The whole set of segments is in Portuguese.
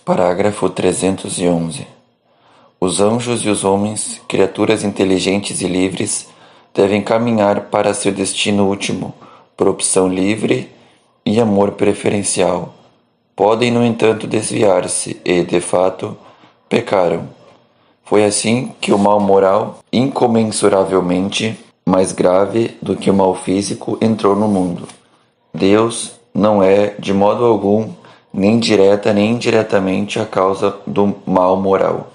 Parágrafo 311. Os anjos e os homens, criaturas inteligentes e livres, devem caminhar para seu destino último, por opção livre e amor preferencial. Podem, no entanto, desviar-se e, de fato, pecaram. Foi assim que o mal moral, incomensuravelmente mais grave do que o mal físico, entrou no mundo. Deus não é, de modo algum, nem direta nem indiretamente a causa do mal moral.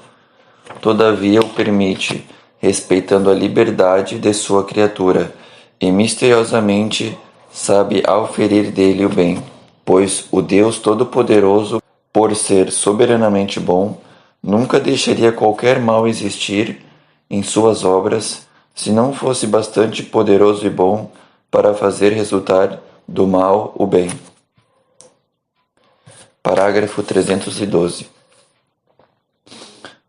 Todavia o permite, respeitando a liberdade de sua criatura, e misteriosamente sabe auferir dele o bem, pois o Deus Todo-Poderoso, por ser soberanamente bom, nunca deixaria qualquer mal existir em suas obras, se não fosse bastante poderoso e bom para fazer resultar do mal o bem. Parágrafo 312.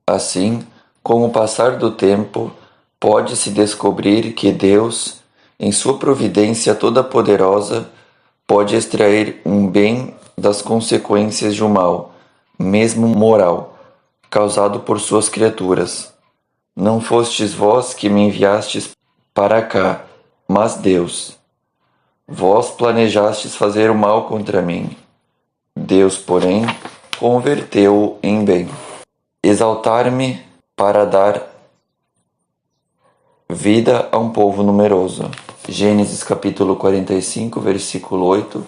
Assim, com o passar do tempo, pode-se descobrir que Deus, em sua providência toda-poderosa, pode extrair um bem das consequências de um mal, mesmo moral, causado por suas criaturas. Não fostes vós que me enviastes para cá, mas Deus. Vós planejastes fazer o mal contra mim. Deus, porém, converteu-o em bem. Exaltar-me para dar vida a um povo numeroso. Gênesis capítulo 45, versículo 8,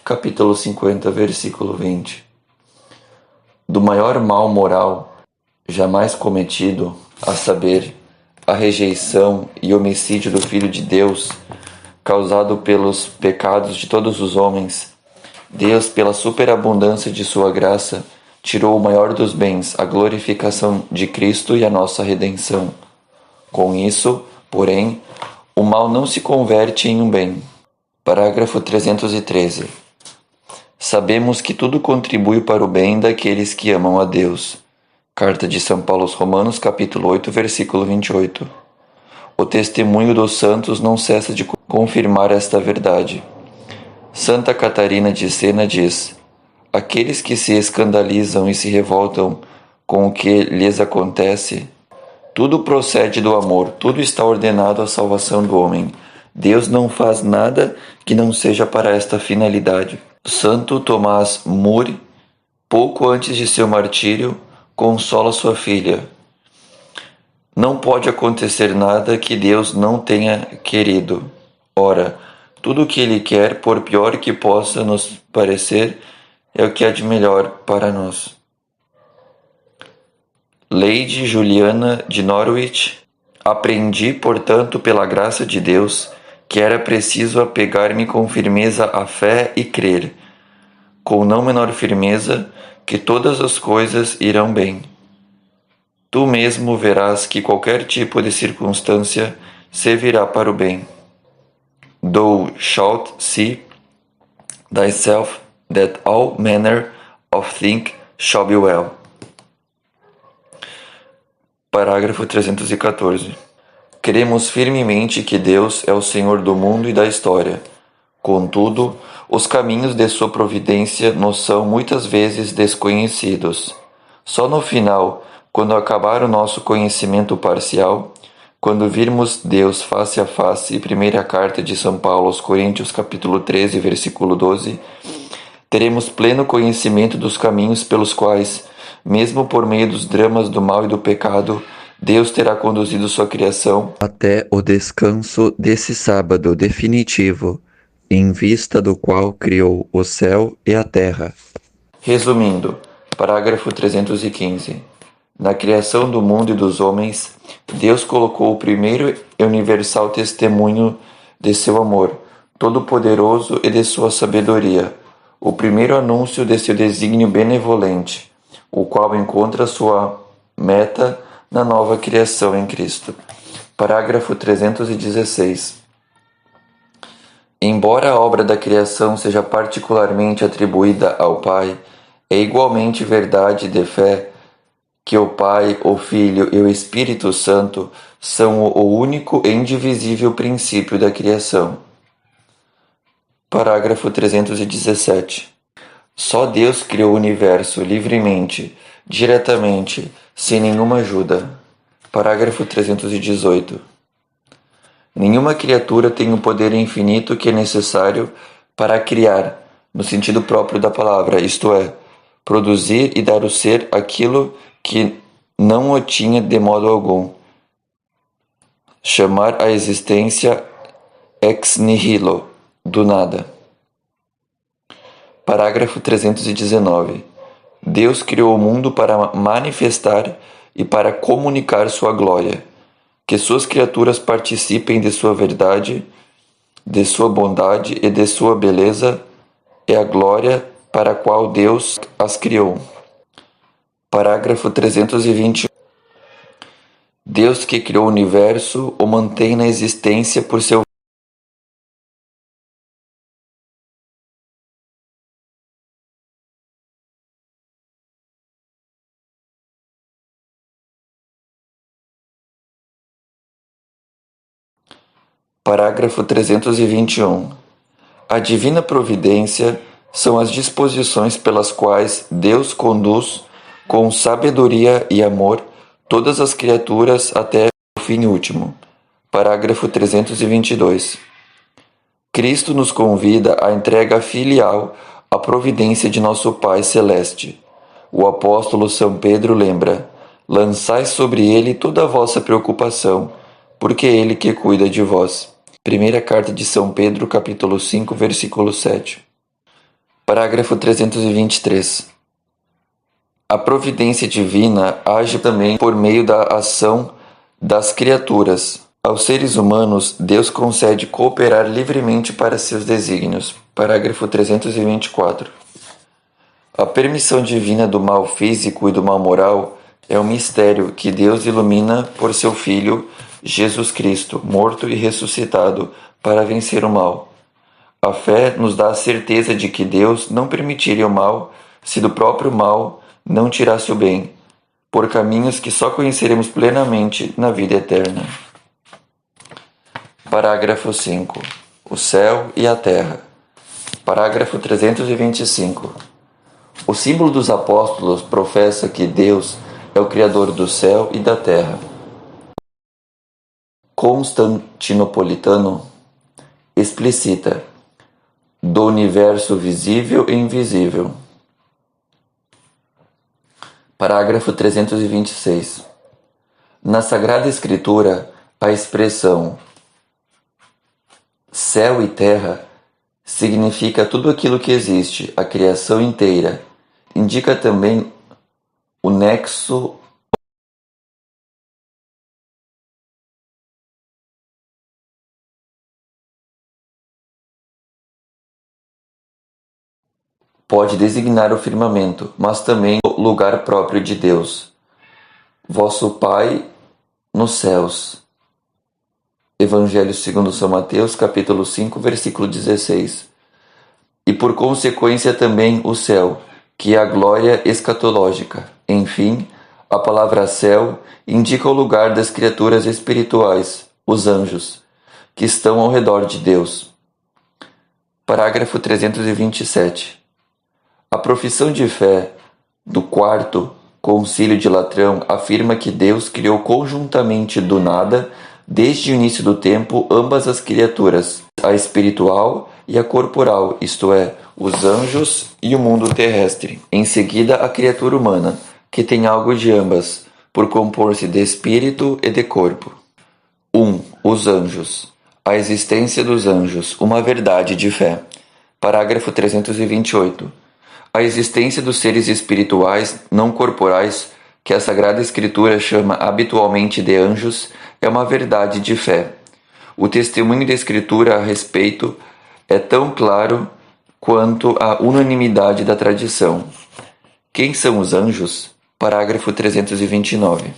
capítulo 50, versículo 20. Do maior mal moral jamais cometido, a saber, a rejeição e homicídio do Filho de Deus, causado pelos pecados de todos os homens, Deus, pela superabundância de sua graça, tirou o maior dos bens, a glorificação de Cristo e a nossa redenção. Com isso, porém, o mal não se converte em um bem. Parágrafo 313. Sabemos que tudo contribui para o bem daqueles que amam a Deus. Carta de São Paulo aos Romanos, capítulo 8, versículo 28. O testemunho dos santos não cessa de confirmar esta verdade. Santa Catarina de Sena diz: aqueles que se escandalizam e se revoltam com o que lhes acontece, tudo procede do amor, tudo está ordenado à salvação do homem. Deus não faz nada que não seja para esta finalidade. Santo Tomás More, pouco antes de seu martírio, consola sua filha. Não pode acontecer nada que Deus não tenha querido. Ora, tudo o que Ele quer, por pior que possa nos parecer, é o que há de melhor para nós. Lady Juliana de Norwich. Aprendi, portanto, pela graça de Deus, que era preciso apegar-me com firmeza à fé e crer, com não menor firmeza, que todas as coisas irão bem. Tu mesmo verás que qualquer tipo de circunstância servirá para o bem. Thou shalt see thyself that all manner of things shall be well. Parágrafo 314. Cremos firmemente que Deus é o Senhor do mundo e da história. Contudo, os caminhos de sua providência nos são muitas vezes desconhecidos. Só no final, quando acabar o nosso conhecimento parcial, quando virmos Deus face a face, primeira carta de São Paulo aos Coríntios, capítulo 13, versículo 12, teremos pleno conhecimento dos caminhos pelos quais, mesmo por meio dos dramas do mal e do pecado, Deus terá conduzido sua criação até o descanso desse sábado definitivo, em vista do qual criou o céu e a terra. Resumindo, parágrafo 315. Na criação do mundo e dos homens, Deus colocou o primeiro e universal testemunho de seu amor, todo-poderoso e de sua sabedoria, o primeiro anúncio de seu desígnio benevolente, o qual encontra sua meta na nova criação em Cristo. Parágrafo 316. Embora a obra da criação seja particularmente atribuída ao Pai, é igualmente verdade de fé que o Pai, o Filho e o Espírito Santo são o único e indivisível princípio da criação. Parágrafo 317. Só Deus criou o universo livremente, diretamente, sem nenhuma ajuda. Parágrafo 318. Nenhuma criatura tem o poder infinito que é necessário para criar, no sentido próprio da palavra, isto é, produzir e dar ao ser aquilo que não o tinha de modo algum. Chamar a existência ex nihilo, do nada. Parágrafo 319. Deus criou o mundo para manifestar e para comunicar sua glória. Que suas criaturas participem de sua verdade, de sua bondade e de sua beleza é a glória para a qual Deus as criou. Parágrafo 320. Deus que criou o universo o mantém na existência por seu Parágrafo 321. A divina providência são as disposições pelas quais Deus conduz com sabedoria e amor todas as criaturas até o fim último. Parágrafo 322. Cristo nos convida à entrega filial à providência de nosso Pai Celeste. O apóstolo São Pedro lembra: lançai sobre ele toda a vossa preocupação, porque é ele que cuida de vós. Primeira carta de São Pedro, capítulo 5, versículo 7. Parágrafo 323. A providência divina age também por meio da ação das criaturas. Aos seres humanos, Deus concede cooperar livremente para seus desígnios. Parágrafo 324. A permissão divina do mal físico e do mal moral é um mistério que Deus ilumina por seu Filho, Jesus Cristo, morto e ressuscitado, para vencer o mal. A fé nos dá a certeza de que Deus não permitiria o mal se do próprio mal não tirasse o bem, por caminhos que só conheceremos plenamente na vida eterna. Parágrafo 5. O céu e a terra. Parágrafo 325. O símbolo dos apóstolos professa que Deus é o Criador do céu e da terra. Constantinopolitano explicita: do universo visível e invisível. Parágrafo 326. Na Sagrada Escritura, a expressão céu e terra significa tudo aquilo que existe, a criação inteira. Indica também o nexo pode designar o firmamento, mas também o lugar próprio de Deus. Vosso Pai nos céus. Evangelho segundo São Mateus, capítulo 5, versículo 16. E por consequência também o céu, que é a glória escatológica. Enfim, a palavra céu indica o lugar das criaturas espirituais, os anjos, que estão ao redor de Deus. Parágrafo 327. A profissão de fé do quarto Concílio de Latrão afirma que Deus criou conjuntamente do nada, desde o início do tempo, ambas as criaturas, a espiritual e a corporal, isto é, os anjos e o mundo terrestre. Em seguida, a criatura humana, que tem algo de ambas, por compor-se de espírito e de corpo. 1. Os anjos. A existência dos anjos, uma verdade de fé. Parágrafo 328. A existência dos seres espirituais não corporais, que a Sagrada Escritura chama habitualmente de anjos, é uma verdade de fé. O testemunho da Escritura a respeito é tão claro quanto a unanimidade da tradição. Quem são os anjos? Parágrafo 329.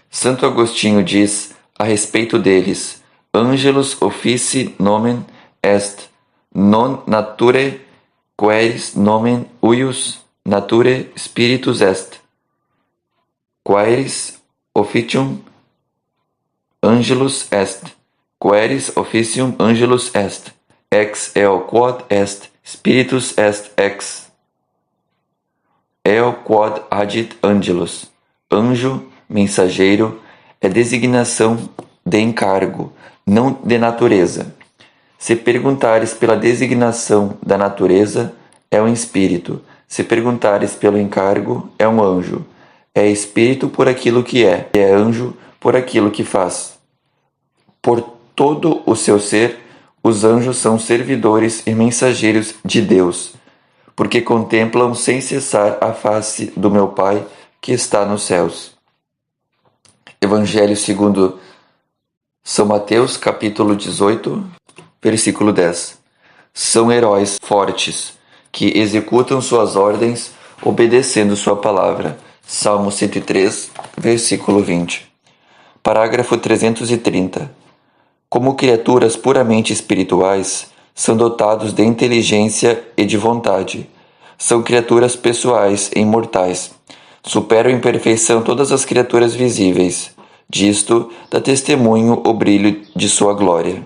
Santo Agostinho diz a respeito deles: Angelus offici nomen est, non nature quaeris nomen huius nature spiritus est, quaeris officium angelus est, quaeris officium angelus est, ex eo quod est spiritus est ex Eo quod agit angelos. Anjo, mensageiro, é designação de encargo, não de natureza. Se perguntares pela designação da natureza, é um espírito. Se perguntares pelo encargo, é um anjo. É espírito por aquilo que é, e é anjo por aquilo que faz. Por todo o seu ser, os anjos são servidores e mensageiros de Deus, porque contemplam sem cessar a face do meu Pai que está nos céus. Evangelho segundo São Mateus, capítulo 18, versículo 10. São heróis fortes, que executam suas ordens, obedecendo sua palavra. Salmo 103, versículo 20. Parágrafo 330. Como criaturas puramente espirituais, são dotados de inteligência e de vontade. São criaturas pessoais e imortais. Superam em perfeição todas as criaturas visíveis. Disto dá testemunho o brilho de sua glória.